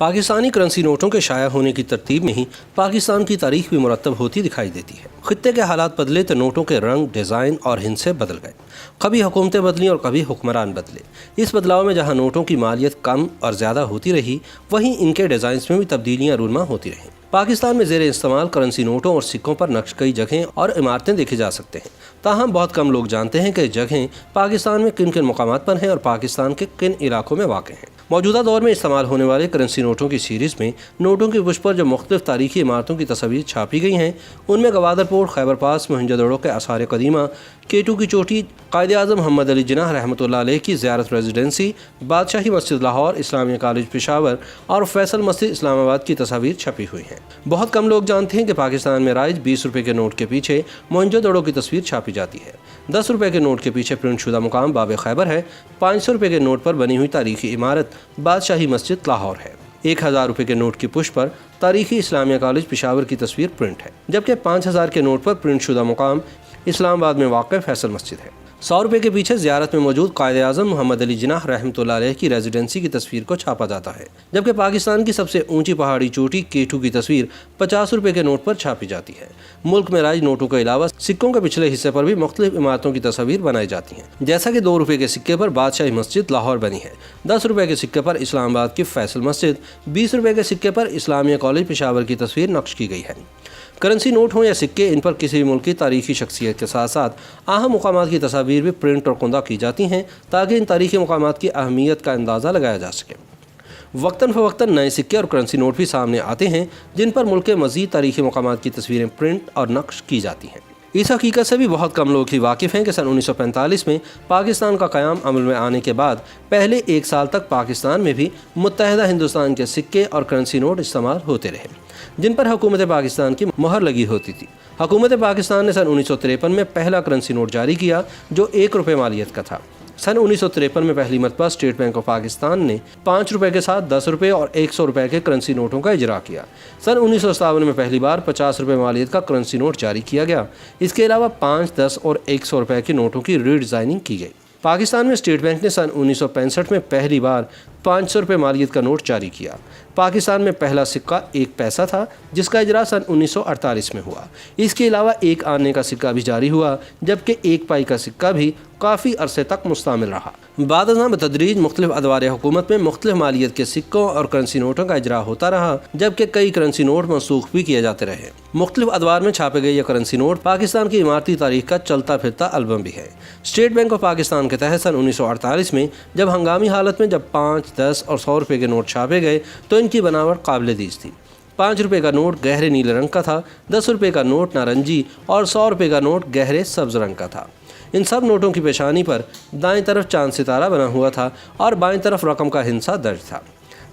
Pakistani currency نوٹوں کے شائع ہونے کی ترتیب میں ہی پاکستان کی تاریخ بھی مرتب ہوتی دکھائی دیتی ہے۔ خطے کے حالات بدلے تو نوٹوں کے رنگ، ڈیزائن اور ہندسے بدل گئے۔ کبھی حکومتیں بدلیں اور کبھی حکمران بدلے۔ اس بدلاؤ میں جہاں نوٹوں کی مالیت کم اور زیادہ ہوتی رہی، وہیں ان کے ڈیزائنز میں بھی تبدیلیاں رونما ہوتی رہیں۔ پاکستان میں زیر استعمال کرنسی نوٹوں اور سکوں پر نقش کئی جگہیں اور عمارتیں دیکھے جا سکتے ہیں، تاہم بہت کم لوگ جانتے ہیں کہ جگہیں پاکستان میں کن کن مقامات پر ہیں اور پاکستان کے کن علاقوں میں واقع ہیں۔ موجودہ دور میں استعمال ہونے والے کرنسی نوٹوں کی سیریز میں نوٹوں کی پشت پر جو مختلف تاریخی عمارتوں کی تصاویر چھاپی گئی ہیں، ان میں گوادر پور، خیبر پاس، موہنجو دڑو کے آثار قدیمہ، K2 کی چوٹی، قائد اعظم محمد علی جناح رحمۃ اللہ علیہ کی زیارت ریزیڈنسی، بادشاہی مسجد لاہور، اسلامیہ کالج پشاور اور فیصل مسجد اسلام آباد کی تصاویر چھپی ہوئی ہیں۔ بہت کم لوگ جانتے ہیں کہ پاکستان میں رائج 20 روپے کے نوٹ کے پیچھے موہنجو دڑو کی تصویر چھاپی جاتی ہے۔ 10 روپے کے نوٹ کے پیچھے پرنٹ شدہ مقام باب خیبر ہے۔ 500 روپے کے نوٹ پر بنی ہوئی تاریخی عمارت بادشاہی مسجد لاہور ہے۔ 1000 روپے کے نوٹ کی پشت پر تاریخی اسلامیہ کالج پشاور کی تصویر پرنٹ ہے، جبکہ 5000 کے نوٹ پر پرنٹ شدہ مقام اسلام آباد میں واقع فیصل مسجد ہے۔ 100 روپے کے پیچھے زیارت میں موجود قائد اعظم محمد علی جناح رحمۃ اللہ علیہ کی ریزیڈنسی کی تصویر کو چھاپا جاتا ہے، جبکہ پاکستان کی سب سے اونچی پہاڑی چوٹی K2 کی تصویر 50 روپے کے نوٹ پر چھاپی جاتی ہے۔ ملک میں رائج نوٹوں کے علاوہ سکوں کے پچھلے حصے پر بھی مختلف عمارتوں کی تصاویر بنائی جاتی ہیں، جیسا کہ 2 روپے کے سکے پر بادشاہی مسجد لاہور بنی ہے، 10 روپے کے سکے پر اسلام آباد کی فیصل مسجد، 20 روپے کے سکے پر اسلامیہ کالج پشاور کی تصویر نقش کی گئی ہے۔ کرنسی نوٹ ہوں یا سکے، ان پر کسی بھی ملک کی تاریخی شخصیت کے ساتھ ساتھ اہم مقامات کی تصاویر بھی پرنٹ اور کندہ کی جاتی ہیں، تاکہ ان تاریخی مقامات کی اہمیت کا اندازہ لگایا جا سکے۔ وقتاً فوقتاً نئے سکے اور کرنسی نوٹ بھی سامنے آتے ہیں، جن پر ملک کے مزید تاریخی مقامات کی تصویریں پرنٹ اور نقش کی جاتی ہیں۔ اس حقیقت سے بھی بہت کم لوگ ہی واقف ہیں کہ سن 1945 میں پاکستان کا قیام عمل میں آنے کے بعد پہلے 1 سال تک پاکستان میں بھی متحدہ ہندوستان کے سکے اور کرنسی نوٹ استعمال ہوتے رہے، جن پر حکومت پاکستان کی مہر لگی ہوتی تھی۔ حکومت پاکستان نے سن 1953 میں پہلا کرنسی نوٹ جاری کیا، جو 1 روپے مالیت کا تھا۔ سن 1953 میں پہلی مرتبہ اسٹیٹ بینک آف پاکستان نے 5 روپے کے ساتھ 10 روپے اور 100 روپے کے کرنسی نوٹوں کا اجرا کیا۔ سن 1957 میں پہلی بار 50 روپے مالیت کا کرنسی نوٹ جاری کیا گیا۔ اس کے علاوہ 5، 10 اور 100 روپے کے نوٹوں کی ری ڈیزائننگ کی گئی۔ پاکستان میں اسٹیٹ بینک نے سن 1965 میں پہلی بار 500 روپے مالیت کا نوٹ جاری کیا۔ پاکستان میں پہلا سکہ 1 پیسہ تھا، جس کا اجرا سن 1948 میں ہوا۔ اس کے علاوہ 1 آنے کا سکہ بھی جاری ہوا، جبکہ 1 پائی کا سکہ بھی کافی عرصے تک مستعمل رہا۔ بعد ازاں بتدریج مختلف ادوار حکومت میں مختلف مالیت کے سکوں اور کرنسی نوٹوں کا اجرا ہوتا رہا، جبکہ کئی کرنسی نوٹ منسوخ بھی کیے جاتے رہے۔ مختلف ادوار میں چھاپے گئے یہ کرنسی نوٹ پاکستان کی عمارتی تاریخ کا چلتا پھرتا البم بھی ہے۔ اسٹیٹ بینک آف پاکستان کے تحت سن 1948 میں جب ہنگامی حالت میں 5، 10 اور 100 روپے کے نوٹ چھاپے گئے تو ان کی بناوٹ قابل دیس تھی۔ 5 روپے کا نوٹ گہرے نیلے رنگ کا تھا، 10 روپے کا نوٹ نارنجی اور 100 روپے کا نوٹ گہرے سبز رنگ کا تھا۔ ان سب نوٹوں کی پیشانی پر دائیں طرف چاند ستارہ بنا ہوا تھا اور بائیں طرف رقم کا ہندسہ درج تھا۔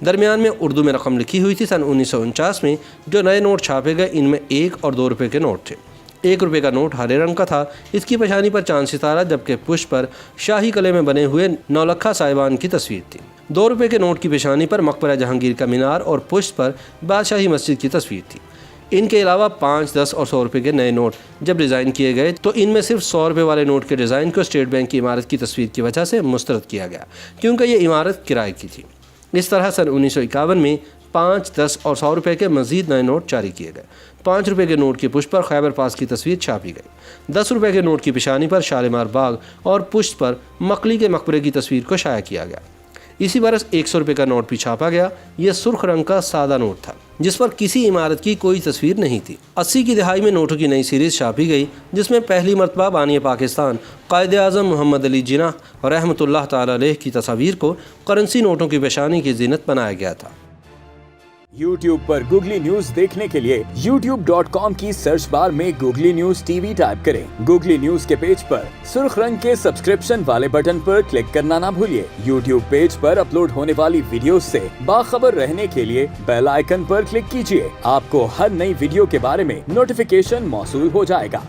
درمیان میں اردو میں رقم لکھی ہوئی تھی۔ سن 1949 میں جو نئے نوٹ چھاپے گئے، ان میں 1 اور 2 روپے کے نوٹ تھے۔ 1 روپے کا نوٹ ہرے رنگ کا تھا، اس کی پیشانی پر چاند ستارہ، جبکہ پشت پر شاہی قلعے میں بنے ہوئے نولکھا صاحبان کی تصویر تھی۔ 2 روپے کے نوٹ کی پیشانی پر مقبرہ جہانگیر کا مینار اور پشت پر بادشاہی مسجد کی تصویر تھی۔ ان کے علاوہ 5، 10 اور 100 روپے کے نئے نوٹ جب ڈیزائن کیے گئے تو ان میں صرف 100 روپے والے نوٹ کے ڈیزائن کو اسٹیٹ بینک کی عمارت کی تصویر کی وجہ سے مسترد کیا گیا، کیونکہ یہ عمارت کرائے کی تھی۔ اس طرح سن 1951 میں 5، 10 اور 100 روپے کے مزید نئے نوٹ جاری کیے گئے۔ 5 روپے کے نوٹ کی پشت پر خیبر پاس کی تصویر چھاپی گئی۔ 10 روپے کے نوٹ کی پیشانی پر شالیمار باغ اور پشت پر مقلی کے مقبرے کی تصویر کو شائع کیا گیا۔ اسی برس 100 روپے کا نوٹ بھی چھاپا گیا۔ یہ سرخ رنگ کا سادہ نوٹ تھا، جس پر کسی عمارت کی کوئی تصویر نہیں تھی۔ 80 کی دہائی میں نوٹوں کی نئی سیریز چھاپی گئی، جس میں پہلی مرتبہ بانی پاکستان قائد اعظم محمد علی جناح رحمۃ اللہ تعالی علیہ کی تصاویر کو کرنسی نوٹوں کی پیشانی کی زینت بنایا گیا تھا۔ YouTube پر گوگلی نیوز دیکھنے کے لیے youtube.com کی سرچ بار میں googly news T V type کریں۔ گوگلی نیوز کے پیج پر سرخ رنگ کے سبسکرپشن والے بٹن پر کلک کرنا نہ بھولیے۔ YouTube پیج پر اپلوڈ ہونے والی ویڈیوز سے باخبر رہنے کے لیے بیل آئیکن پر کلک کیجیے۔ آپ کو ہر نئی ویڈیو کے بارے میں نوٹیفیکیشن موصول ہو جائے گا۔